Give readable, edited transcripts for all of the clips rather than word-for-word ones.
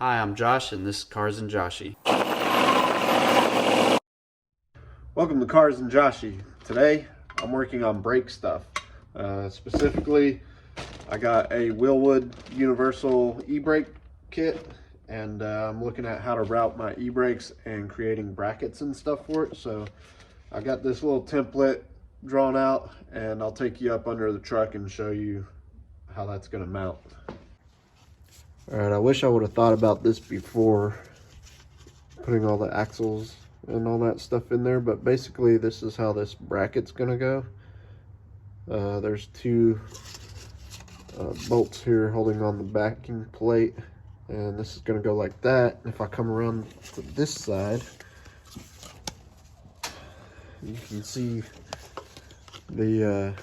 Hi, I'm Josh, and this is Cars and Joshy. Welcome to Cars and Joshy. Today, I'm working on brake stuff. Specifically, I got a Wilwood universal e-brake kit, and I'm looking at how to route my e-brakes and creating brackets and stuff for it. So I got this little template drawn out, and I'll take you up under the truck and show you how that's going to mount. All right, I wish I would have thought about this before putting all the axles and all that stuff in there, but basically this is how this bracket's gonna go. There's two bolts here holding on the backing plate, and this is gonna go like that. If I come around to this side, you can see the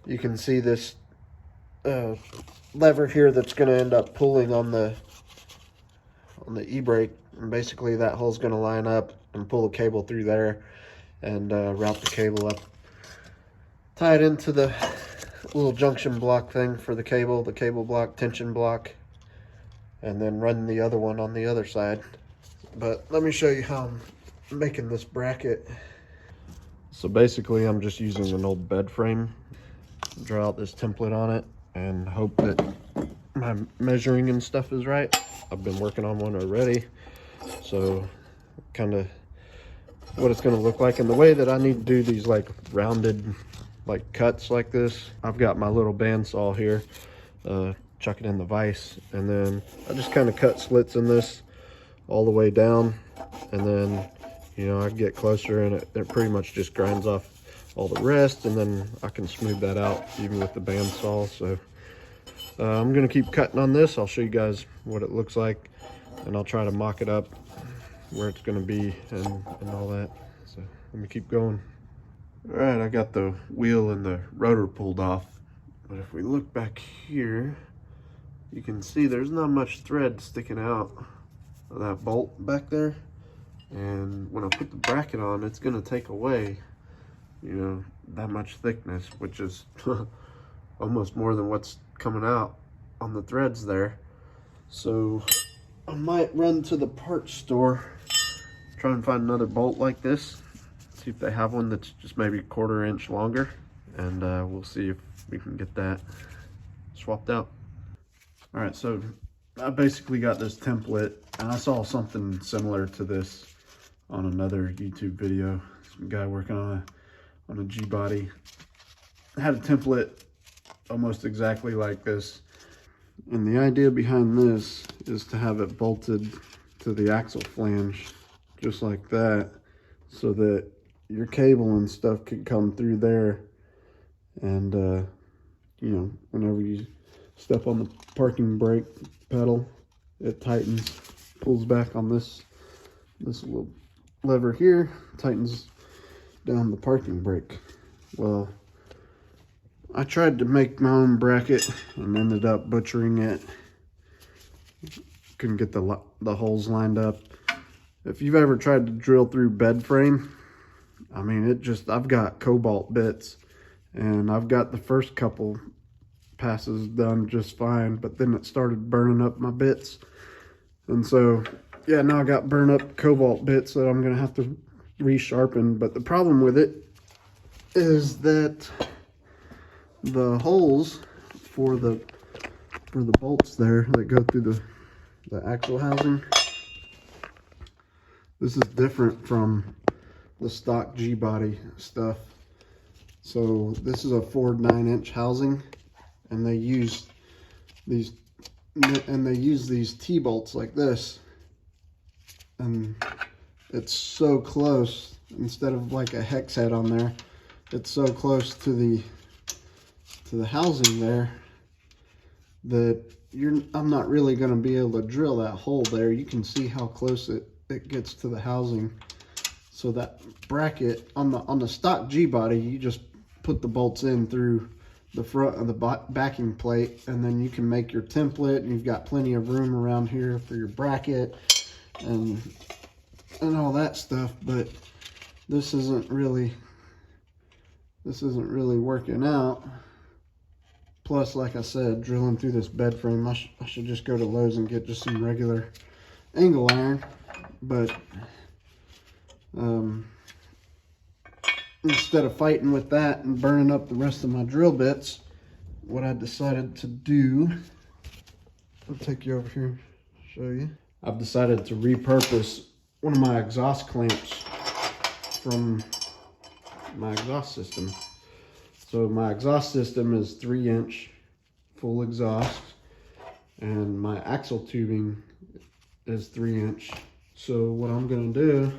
you can see this lever here that's gonna end up pulling on the e-brake, and basically that hole's going to line up and pull the cable through there and route the cable up, tie it into the little junction block thing for the cable block, tension block, and then run the other one on the other side. But let me show you how I'm making this bracket. So basically I'm just using an old bed frame, draw out this template on it, and hope that my measuring and stuff is right. I've been working on one already, so kind of what it's going to look like. And the way that I need to do these like rounded like cuts like this, I've got my little bandsaw here, chuck it in the vise, and then I just kind of cut slits in this all the way down, and then I get closer and it pretty much just grinds off all the rest, and then I can smooth that out even with the bandsaw. So I'm gonna keep cutting on this. I'll show you guys what it looks like, and I'll try to mock it up where it's gonna be and all that. So let me keep going. All right, I got the wheel and the rotor pulled off, but if we look back here, you can see there's not much thread sticking out of that bolt back there. And when I put the bracket on, it's gonna take away, that much thickness, which is almost more than what's coming out on the threads there. So I might run to the parts store, try and find another bolt like this, see if they have one that's just maybe a 1/4 inch longer, and we'll see if we can get that swapped out. All right, so I basically got this template, and I saw something similar to this on another YouTube video. Some guy working on a G-body had a template almost exactly like this, and the idea behind this is to have it bolted to the axle flange just like that, so that your cable and stuff can come through there, and whenever you step on the parking brake pedal, it tightens, pulls back on this little lever here, tightens down the parking brake. Well, I tried to make my own bracket and ended up butchering it. Couldn't get the holes lined up. If you've ever tried to drill through bed frame, I mean, I've got cobalt bits, and I've got the first couple passes done just fine, but then it started burning up my bits. And so, yeah, now I got burned up cobalt bits that I'm gonna have to resharpen. But the problem with it is that the holes for the bolts there that go through the axle housing, this is different from the stock G-body stuff. So this is a Ford 9-inch housing, and they use these T-bolts like this, and it's so close, instead of like a hex head on there, it's so close to the housing there that I'm not really going to be able to drill that hole there. You can see how close it gets to the housing. So that bracket on the stock G-body, you just put the bolts in through the front of the backing plate, and then you can make your template, and you've got plenty of room around here for your bracket and all that stuff. But this isn't really working out. plus, like I said, drilling through this bed frame, I should just go to Lowe's and get just some regular angle iron. But instead of fighting with that and burning up the rest of my drill bits, what I decided to do, I'll take you over here and show you. I've decided to repurpose one of my exhaust clamps from my exhaust system. So my exhaust system is 3-inch full exhaust, and my axle tubing is 3-inch. So what I'm gonna do,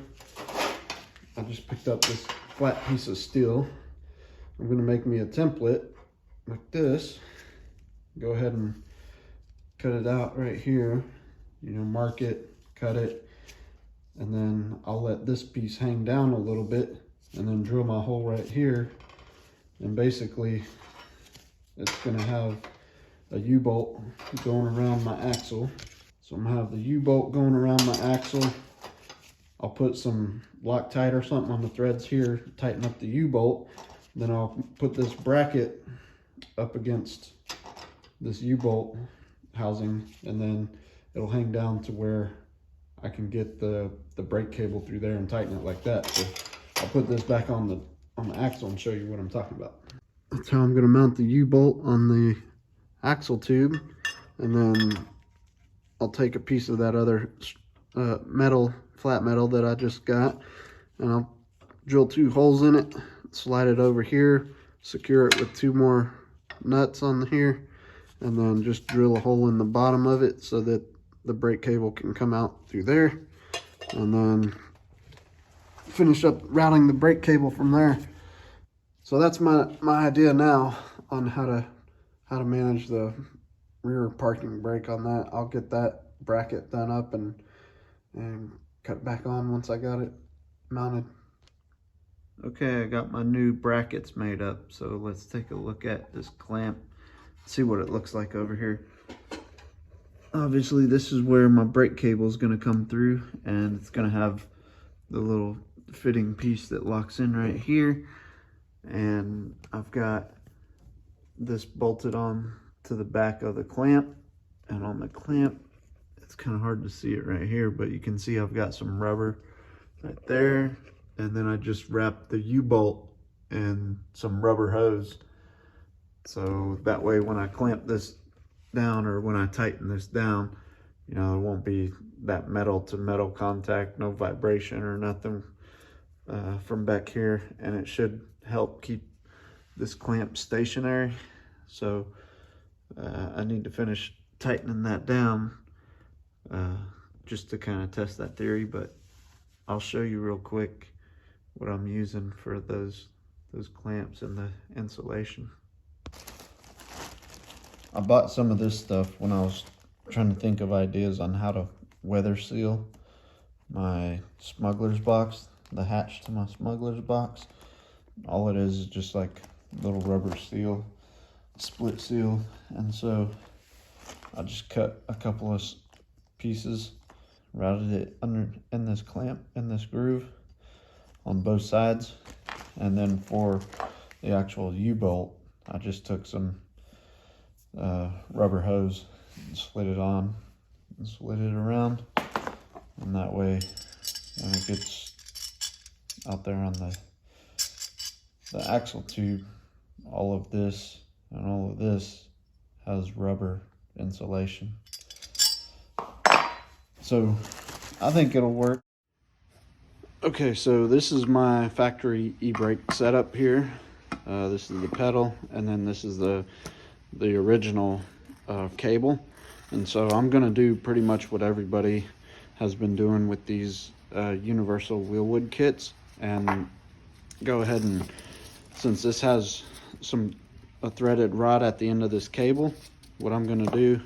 I just picked up this flat piece of steel. I'm gonna make me a template like this. Go ahead and cut it out right here. You know, mark it, cut it, and then I'll let this piece hang down a little bit and then drill my hole right here. And basically it's gonna have a U-bolt going around my axle. So I'm gonna have the U-bolt going around my axle. I'll put some Loctite or something on the threads here, tighten up the U-bolt. Then I'll put this bracket up against this U-bolt housing, and then it'll hang down to where I can get the brake cable through there and tighten it like that. So I'll put this back on the axle and show you what I'm talking about. That's how I'm going to mount the U-bolt on the axle tube, and then I'll take a piece of that other flat metal that I just got, and I'll drill 2 holes in it, slide it over here, secure it with 2 more nuts on here, and then just drill a hole in the bottom of it so that the brake cable can come out through there, and then finish up routing the brake cable from there. So that's my idea now on how to manage the rear parking brake on that. I'll get that bracket done up and cut back on once I got it mounted. Okay, I got my new brackets made up, so let's take a look at this clamp, see what it looks like over here. Obviously this is where my brake cable is going to come through, and it's going to have the little fitting piece that locks in right here, and I've got this bolted on to the back of the clamp. And on the clamp, it's kind of hard to see it right here, but you can see I've got some rubber right there, and then I just wrapped the U-bolt and some rubber hose, so that way when I clamp this down, or when I tighten this down, you know, there won't be that metal to metal contact, no vibration or nothing from back here, and it should help keep this clamp stationary. So I need to finish tightening that down just to kind of test that theory, but I'll show you real quick what I'm using for those clamps and the insulation. I bought some of this stuff when I was trying to think of ideas on how to weather seal my smuggler's box, the hatch to my smuggler's box. All it is just like a little rubber seal, split seal, and so I just cut a couple of pieces, routed it under in this clamp, in this groove on both sides, and then for the actual U-bolt, I just took some rubber hose and slid it on and slid it around, and that way when it gets out there on the axle tube, all of this and all of this has rubber insulation. So I think it'll work. Okay, so this is my factory e-brake setup here. This is the pedal, and then this is the original cable. And so I'm gonna do pretty much what everybody has been doing with these universal Wilwood kits, and go ahead and, since this has a threaded rod at the end of this cable, what I'm gonna do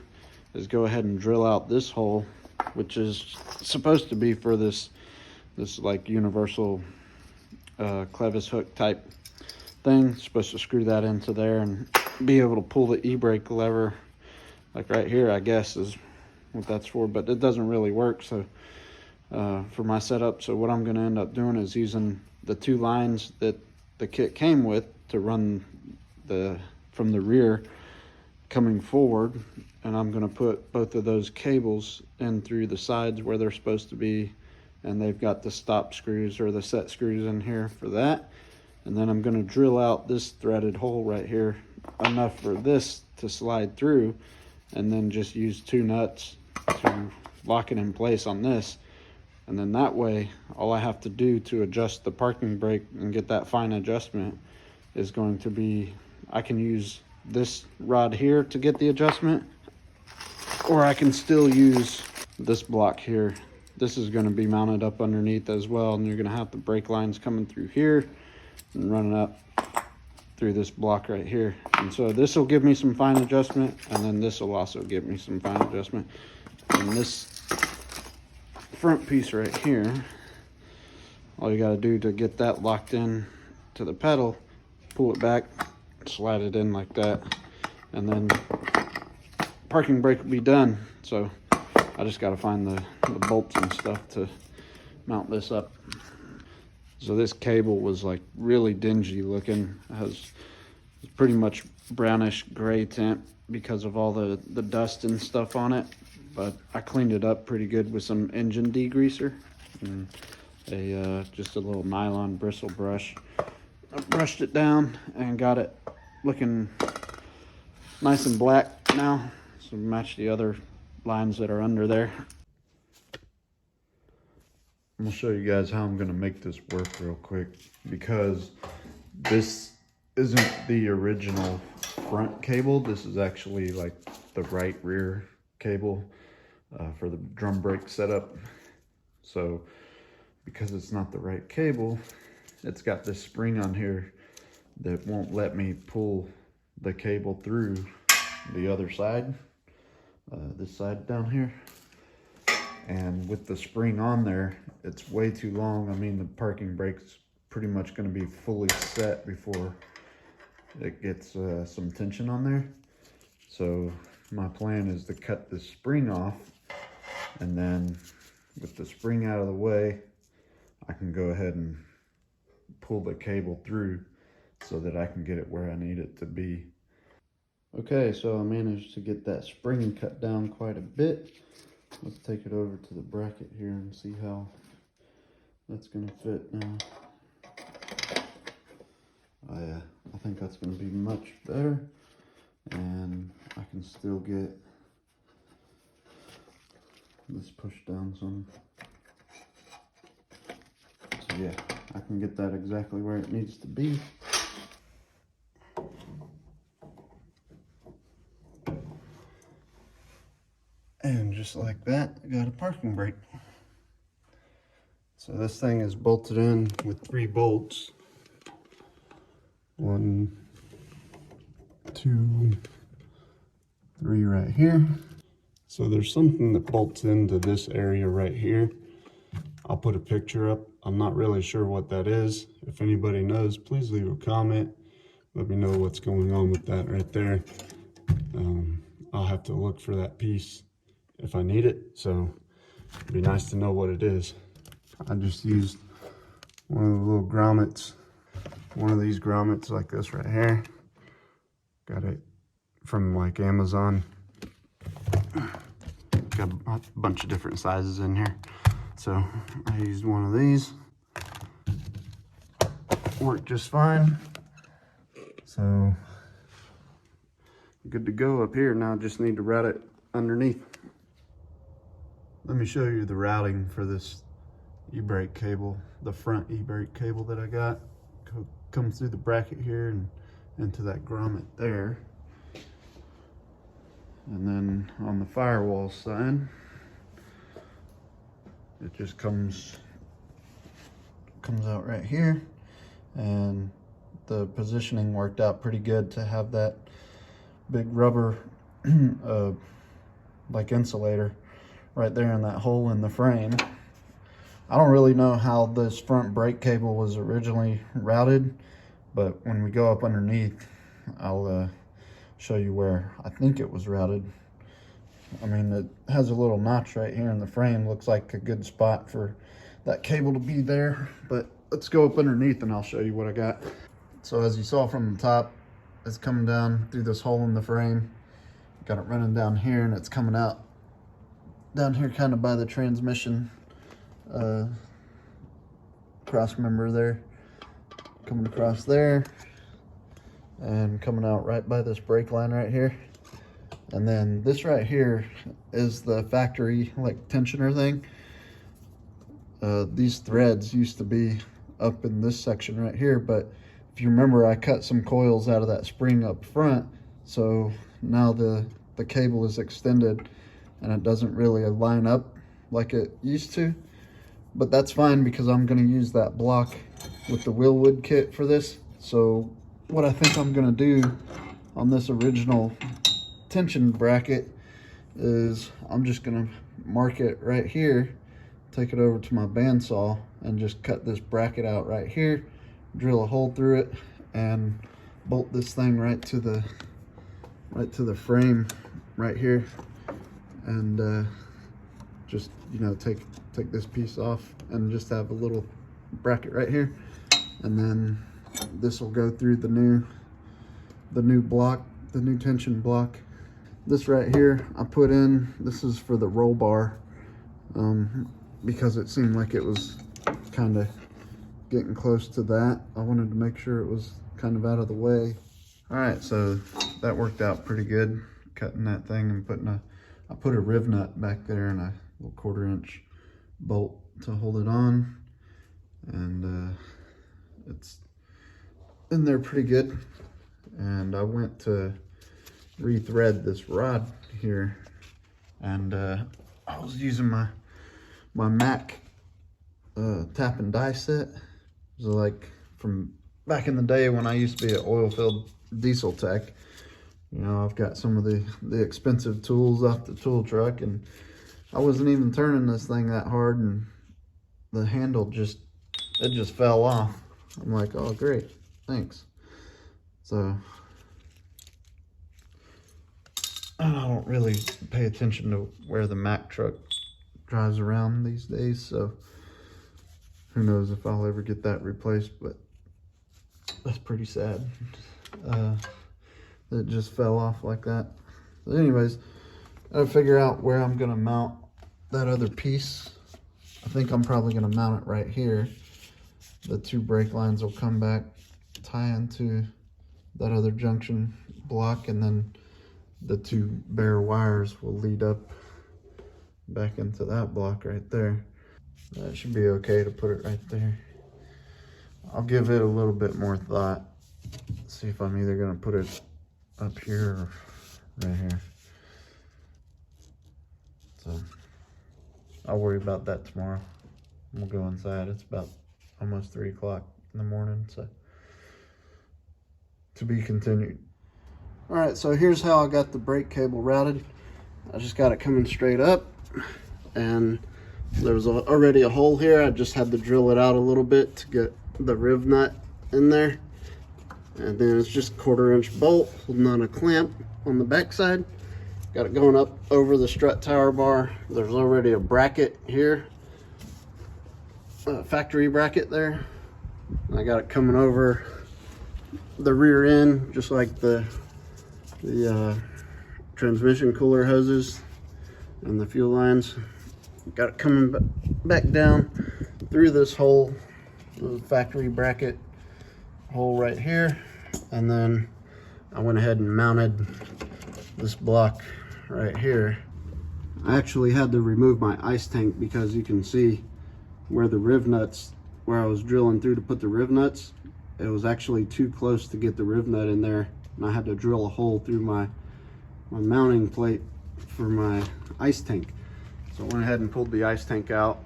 is go ahead and drill out this hole, which is supposed to be for this like universal clevis hook type thing. Supposed to screw that into there and be able to pull the e-brake lever, like right here, I guess is what that's for, but it doesn't really work so for my setup. So what I'm going to end up doing is using the 2 lines that the kit came with to run from the rear coming forward, and I'm going to put both of those cables in through the sides where they're supposed to be, and they've got the stop screws or the set screws in here for that. And then I'm going to drill out this threaded hole right here enough for this to slide through, and then just use 2 nuts to lock it in place on this. And then that way, all I have to do to adjust the parking brake and get that fine adjustment is going to be, I can use this rod here to get the adjustment, or I can still use this block here. This is going to be mounted up underneath as well, and you're going to have the brake lines coming through here and running up through this block right here. And so this will give me some fine adjustment, and then this will also give me some fine adjustment. And this front piece right here, all you got to do to get that locked in to the pedal, pull it back, slide it in like that, and then parking brake will be done. So I just got to find the bolts and stuff to mount this up. So this cable was like really dingy looking. It has pretty much brownish gray tint because of all the dust and stuff on it. But I cleaned it up pretty good with some engine degreaser and just a little nylon bristle brush. I brushed it down and got it looking nice and black now, so match the other lines that are under there. I'm gonna show you guys how I'm gonna make this work real quick, because this isn't the original front cable. This is actually like the right rear cable for the drum brake setup. So because it's not the right cable, it's got this spring on here that won't let me pull the cable through the other side, this side down here. And with the spring on there, it's way too long. I mean, the parking brake's pretty much going to be fully set before it gets some tension on there. So my plan is to cut this spring off, and then with the spring out of the way, I can go ahead and pull the cable through so that I can get it where I need it to be. Okay, so I managed to get that spring cut down quite a bit. Let's take it over to the bracket here and see how that's going to fit now. Oh yeah, I think that's going to be much better, and I can still get this pushed down some. So yeah, I can get that exactly where it needs to be. And just like that, I got a parking brake. So this thing is bolted in with 3 bolts. 1, 2, 3 right here. So there's something that bolts into this area right here. I'll put a picture up. I'm not really sure what that is. If anybody knows, please leave a comment. Let me know what's going on with that right there. I'll have to look for that piece if I need it, so it'd be nice to know what it is. I just used one of the little grommets, one of these grommets like this right here. Got it from like Amazon. Got a bunch of different sizes in here. So I used one of these. Worked just fine. So good to go up here. Now I just need to route it underneath. Let me show you the routing for this e-brake cable, the front e-brake cable that I got. Comes through the bracket here and into that grommet there. And then on the firewall side, it just comes out right here, and the positioning worked out pretty good to have that big rubber like insulator right there in that hole in the frame. I don't really know how this front brake cable was originally routed, but when we go up underneath, I'll show you where I think it was routed. I mean, it has a little notch right here in the frame. Looks like a good spot for that cable to be there, but let's go up underneath and I'll show you what I got. So as you saw from the top, it's coming down through this hole in the frame, Got it running down here, and it's coming out down here kind of by the transmission cross member there. Coming across there and coming out right by this brake line right here. And then this right here is the factory like tensioner thing. These threads used to be up in this section right here, but if you remember, I cut some coils out of that spring up front, so now the cable is extended and it doesn't really line up like it used to. But that's fine because I'm going to use that block with the Wilwood kit for this. So what I think I'm going to do on this original tension bracket is I'm just going to mark it right here, take it over to my bandsaw, and just cut this bracket out right here, drill a hole through it, and bolt this thing right to the frame right here, and just, you know, take this piece off and just have a little bracket right here, and then this will go through the new block, the new tension block. This right here I put in, this is for the roll bar, because it seemed like it was kind of getting close to that. I wanted to make sure it was kind of out of the way. All right, so that worked out pretty good, cutting that thing and I put a riv nut back there and a little 1/4 inch bolt to hold it on, and it's in there pretty good. And I went to rethread this rod here, and I was using my Mac tap and die set. It was like from back in the day when I used to be an oil filled diesel tech. You know, I've got some of the expensive tools off the tool truck, and I wasn't even turning this thing that hard, and the handle just fell off. I'm like, oh great, thanks. So I don't really pay attention to where the Mac truck drives around these days, so who knows if I'll ever get that replaced, but that's pretty sad. It just fell off like that. But anyways, I gotta figure out where I'm gonna mount that other piece. I think I'm probably gonna mount it right here. The 2 brake lines will come back, tie into that other junction block, and then the 2 bare wires will lead up back into that block right there. That should be okay to put it right there. I'll give it a little bit more thought. See if I'm either gonna put it up here or right here. So I'll worry about that tomorrow. We'll go inside. It's about almost 3 o'clock in the morning, so to be continued. All right, so here's how I got the brake cable routed. I just got it coming straight up, and there was already a hole here. I just had to drill it out a little bit to get the riv nut in there. And then it's just a 1/4 inch bolt holding on a clamp on the back side. Got it going up over the strut tower bar. There's already a bracket here, a factory bracket there. And I got it coming over the rear end, just like the transmission cooler hoses and the fuel lines. Got it coming back down through this hole, the factory bracket hole right here, and then I went ahead and mounted this block right here. I actually had to remove my ice tank because you can see where the riv nuts, where I was drilling through to put the riv nuts, it was actually too close to get the riv nut in there, and I had to drill a hole through my mounting plate for my ice tank. So I went ahead and pulled the ice tank out,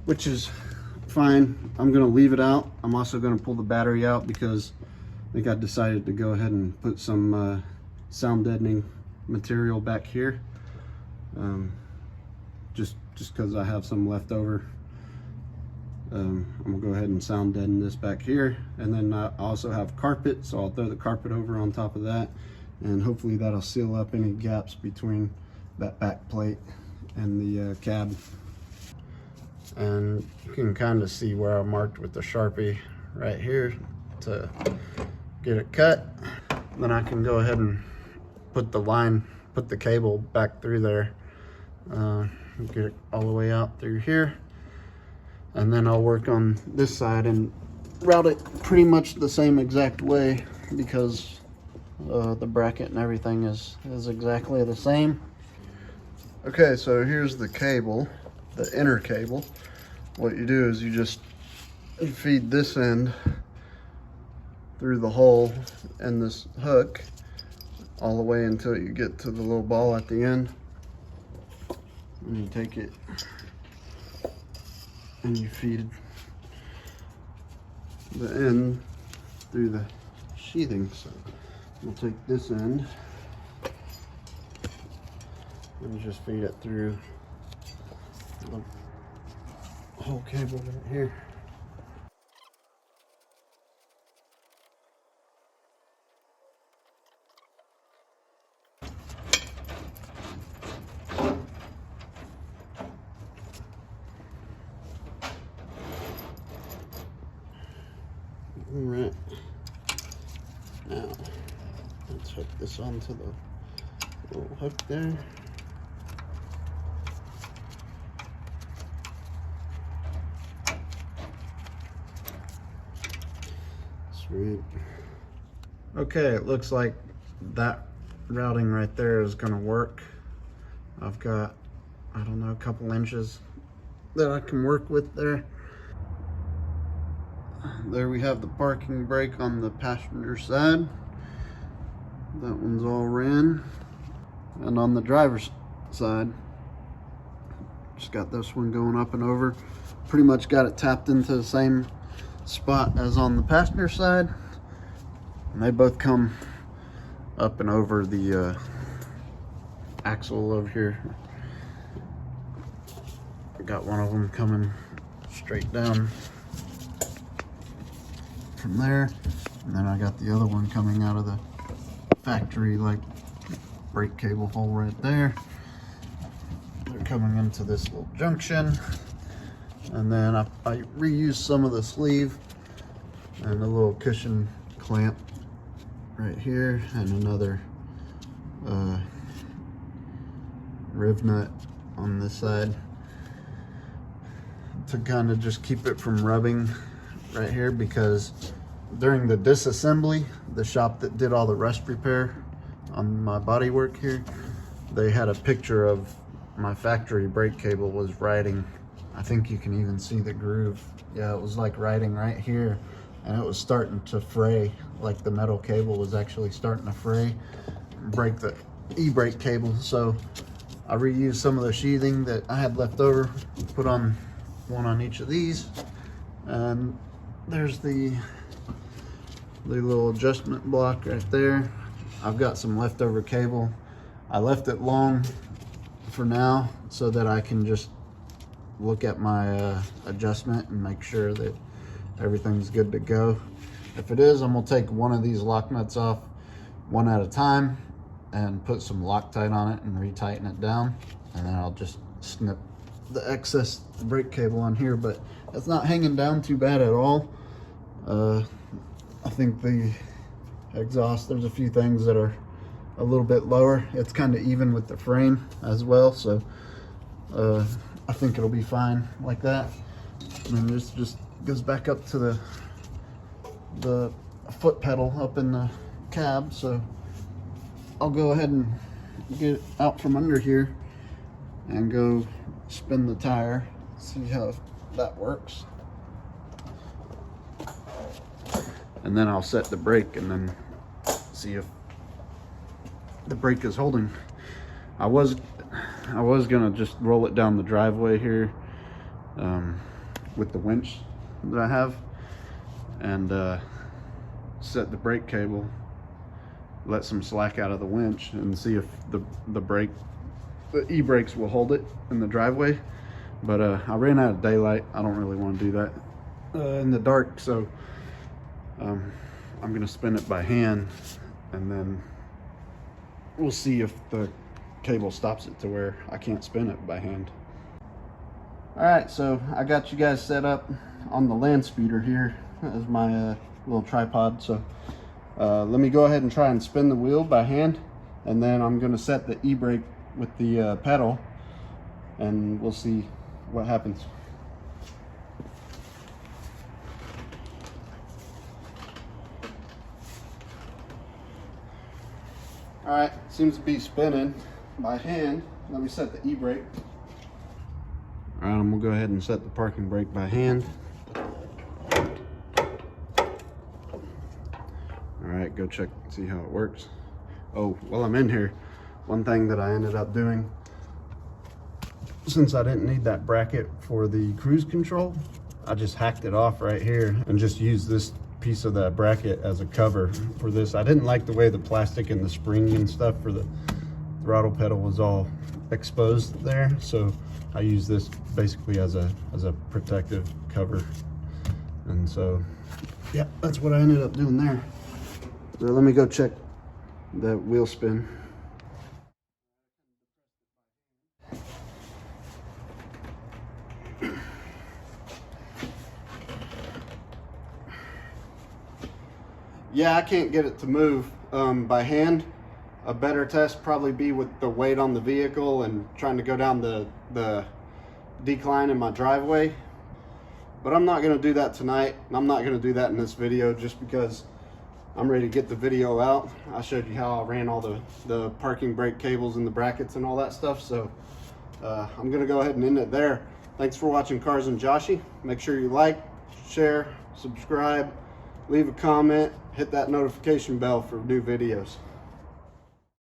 which is fine. I'm gonna leave it out. I'm also gonna pull the battery out because I think I decided to go ahead and put some sound deadening material back here, just because I have some left over. I'm gonna go ahead and sound deaden this back here, and then I also have carpet, so I'll throw the carpet over on top of that, and hopefully that'll seal up any gaps between that back plate and the cab. And you can kind of see where I marked with the Sharpie right here to get it cut. Then I can go ahead and put the line put the cable back through there. Get it all the way out through here. And then I'll work on this side and route it pretty much the same exact way, because the bracket and everything is exactly the same. Okay, so here's the cable, the inner cable. What you do is you feed this end through the hole in this hook all the way until you get to the little ball at the end. And you take it and you feed the end through the sheathing. So we'll take this end and just feed it through the whole cable right here. All right, now let's hook this onto the little hook there. Sweet. Okay, it looks like that routing right there is gonna work. I've got, I don't know, a couple inches that I can work with there. There we have the parking brake on the passenger side. That one's all ran. And on the driver's side, just got this one going up and over. Pretty much got it tapped into the same spot as on the passenger side. And they both come up and over the axle over here. I got one of them coming straight down from there, and then I got the other one coming out of the factory like brake cable hole right there. They're coming into this little junction, and then I reused some of the sleeve and a little cushion clamp right here, and another riv nut on this side to kind of just keep it from rubbing right here, because during the disassembly, the shop that did all the rust repair on my bodywork here, they had a picture of my factory brake cable was riding. I think you can even see the groove. Yeah, it was like riding right here, and it was starting to fray, like the metal cable was actually starting to fray and break the e-brake cable. So I reused some of the sheathing that I had left over, put on one on each of these, and there's the little adjustment block right there. I've got some leftover cable. I left it long for now so that I can just look at my adjustment and make sure that everything's good to go. If it is, I'm gonna take one of these lock nuts off one at a time and put some Loctite on it and retighten it down, and then I'll just snip the excess brake cable on here. But it's not hanging down too bad at all. I think the exhaust, there's a few things that are a little bit lower. It's kind of even with the frame as well, so I think it'll be fine like that. And then this just goes back up to the foot pedal up in the cab, so I'll go ahead and get it out from under here and go spin the tire, see how that works. And then I'll set the brake and then see if the brake is holding. I was gonna just roll it down the driveway here with the winch that I have, and set the brake cable, let some slack out of the winch, and see if the e-brakes will hold it in the driveway. But I ran out of daylight. I don't really want to do that in the dark, so I'm gonna spin it by hand, and then we'll see if the cable stops it to where I can't spin it by hand. All right, so I got you guys set up on the land speeder here as my little tripod. So let me go ahead and try and spin the wheel by hand, and then I'm going to set the e-brake with the pedal, and we'll see what happens. All right, seems to be spinning by hand. Let me set the e-brake. All right, I'm gonna go ahead and set the parking brake by hand. All right, go check, see how it works. Oh, while I'm in here, one thing that I ended up doing, since I didn't need that bracket for the cruise control, I just hacked it off right here and just used this piece of that bracket as a cover for this. I didn't like the way the plastic and the spring and stuff for the throttle pedal was all exposed there, so I use this basically as a protective cover. And so yeah, that's what I ended up doing there. So let me go check that wheel spin. Yeah, I can't get it to move by hand. A better test probably be with the weight on the vehicle and trying to go down the decline in my driveway. But I'm not gonna do that tonight, and I'm not gonna do that in this video just because I'm ready to get the video out. I showed you how I ran all the parking brake cables and the brackets and all that stuff, so I'm gonna go ahead and end it there. Thanks for watching Cars and Joshy. Make sure you like, share, subscribe, leave a comment, hit that notification bell for new videos.